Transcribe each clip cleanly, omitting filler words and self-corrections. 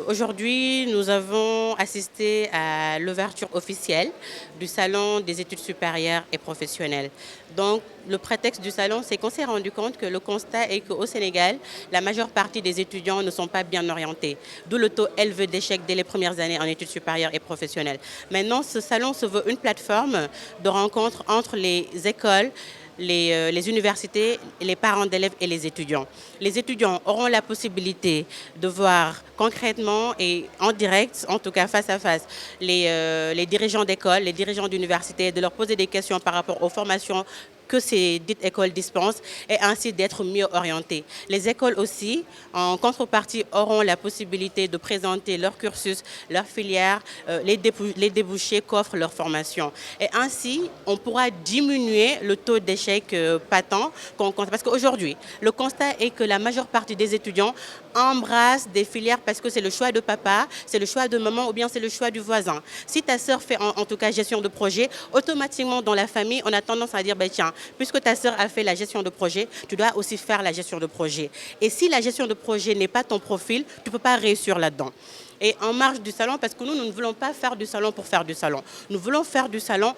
Aujourd'hui, nous avons assisté à l'ouverture officielle du Salon des études supérieures et professionnelles. Donc, le prétexte du salon, c'est qu'on s'est rendu compte que le constat est qu'au Sénégal, la majeure partie des étudiants ne sont pas bien orientés, d'où le taux élevé d'échec dès les premières années en études supérieures et professionnelles. Maintenant, ce salon se veut une plateforme de rencontre entre les écoles, les universités, les parents d'élèves et les étudiants. Les étudiants auront la possibilité de voir concrètement et en direct, en tout cas face à face, les dirigeants d'école, les dirigeants d'université, de leur poser des questions par rapport aux formations que ces dites écoles dispensent et ainsi d'être mieux orientés. Les écoles aussi, en contrepartie, auront la possibilité de présenter leur cursus, leur filière, les débouchés qu'offre leur formation. Et ainsi, on pourra diminuer le taux d'échec patent qu'on compte. Parce qu'aujourd'hui, le constat est que la majeure partie des étudiants embrassent des filières parce que c'est le choix de papa, c'est le choix de maman ou bien c'est le choix du voisin. Si ta sœur fait en tout cas gestion de projet, automatiquement dans la famille, on a tendance à dire, ben, tiens, puisque ta sœur a fait la gestion de projet, tu dois aussi faire la gestion de projet. Et si la gestion de projet n'est pas ton profil, tu ne peux pas réussir là-dedans. Et en marge du salon, parce que nous ne voulons pas faire du salon pour faire du salon. Nous voulons faire du salon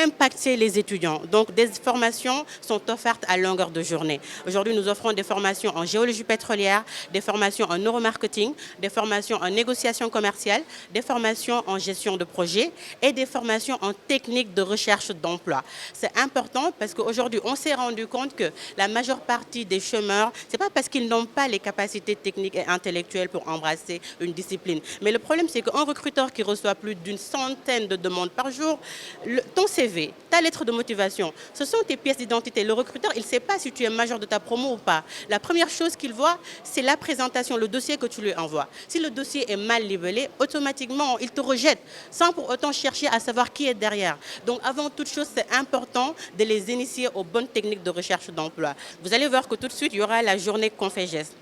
impacter les étudiants. Donc, des formations sont offertes à longueur de journée. Aujourd'hui, nous offrons des formations en géologie pétrolière, des formations en neuromarketing, des formations en négociation commerciale, des formations en gestion de projet et des formations en technique de recherche d'emploi. C'est important parce qu'aujourd'hui, on s'est rendu compte que la majeure partie des chômeurs, ce n'est pas parce qu'ils n'ont pas les capacités techniques et intellectuelles pour embrasser une discipline. Mais le problème, c'est qu'un recruteur qui reçoit plus d'une centaine de demandes par jour, ton CV, ta lettre de motivation, ce sont tes pièces d'identité. Le recruteur, il ne sait pas si tu es major de ta promo ou pas. La première chose qu'il voit, c'est la présentation, le dossier que tu lui envoies. Si le dossier est mal libellé, automatiquement, il te rejette, sans pour autant chercher à savoir qui est derrière. Donc, avant toute chose, c'est important de les initier aux bonnes techniques de recherche d'emploi. Vous allez voir que tout de suite, il y aura la journée Confégès.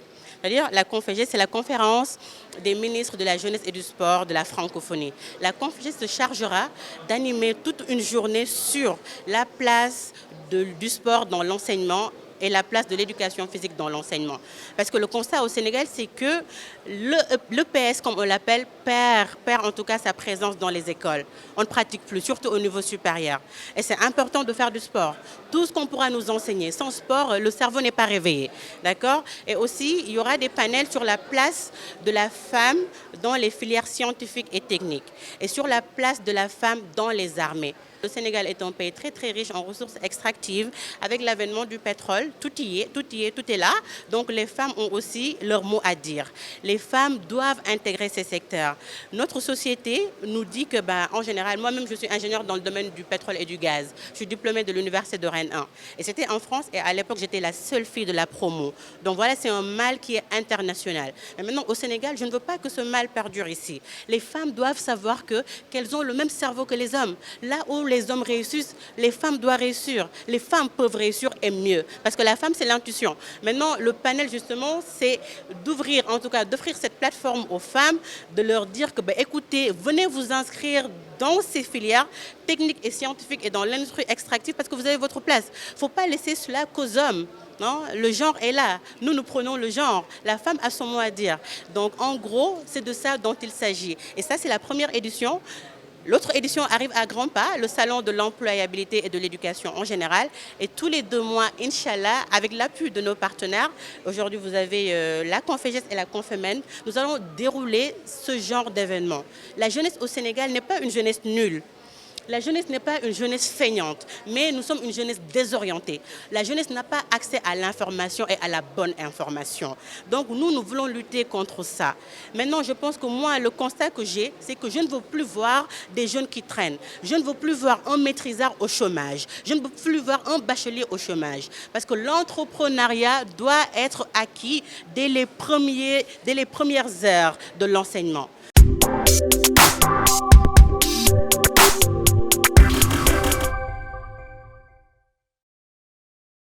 C'est-à-dire, la Confégès, c'est la conférence des ministres de la jeunesse et du sport de la francophonie. La Confégès se chargera d'animer toute une journée sur la place du sport dans l'enseignement et la place de l'éducation physique dans l'enseignement. Parce que le constat au Sénégal, c'est que le PS, comme on l'appelle, perd en tout cas sa présence dans les écoles. On ne pratique plus, surtout au niveau supérieur. Et c'est important de faire du sport. Tout ce qu'on pourra nous enseigner. Sans sport, le cerveau n'est pas réveillé. D'accord? Et aussi, il y aura des panels sur la place de la femme dans les filières scientifiques et techniques. Et sur la place de la femme dans les armées. Le Sénégal est un pays très très riche en ressources extractives. Avec l'avènement du pétrole, tout est là. Donc les femmes ont aussi leur mot à dire. Les femmes doivent intégrer ces secteurs. Notre société nous dit que, en général, moi-même je suis ingénieure dans le domaine du pétrole et du gaz. Je suis diplômée de l'université de Rennes 1. Et c'était en France et à l'époque j'étais la seule fille de la promo. Donc voilà, c'est un mal qui est international. Mais maintenant au Sénégal, je ne veux pas que ce mal perdure ici. Les femmes doivent savoir qu'elles ont le même cerveau que les hommes. Là où les hommes réussissent, les femmes doivent réussir. Les femmes peuvent réussir et mieux. Parce que la femme, c'est l'intuition. Maintenant, le panel, justement, c'est d'ouvrir, en tout cas, d'offrir cette plateforme aux femmes, de leur dire que, écoutez, venez vous inscrire dans ces filières techniques et scientifiques et dans l'industrie extractive parce que vous avez votre place. Il ne faut pas laisser cela qu'aux hommes. Non, le genre est là. Nous prenons le genre. La femme a son mot à dire. Donc, en gros, c'est de ça dont il s'agit. Et ça, c'est la première édition. L'autre édition arrive à grands pas, le salon de l'employabilité et de l'éducation en général. Et tous les 2 mois, Inch'Allah, avec l'appui de nos partenaires, aujourd'hui vous avez la Confégès et la Confémen, nous allons dérouler ce genre d'événement. La jeunesse au Sénégal n'est pas une jeunesse nulle. La jeunesse n'est pas une jeunesse feignante, mais nous sommes une jeunesse désorientée. La jeunesse n'a pas accès à l'information et à la bonne information. Donc nous voulons lutter contre ça. Maintenant, je pense que moi, le constat que j'ai, c'est que je ne veux plus voir des jeunes qui traînent. Je ne veux plus voir un maîtrisard au chômage. Je ne veux plus voir un bachelier au chômage. Parce que l'entrepreneuriat doit être acquis dès les premières heures de l'enseignement.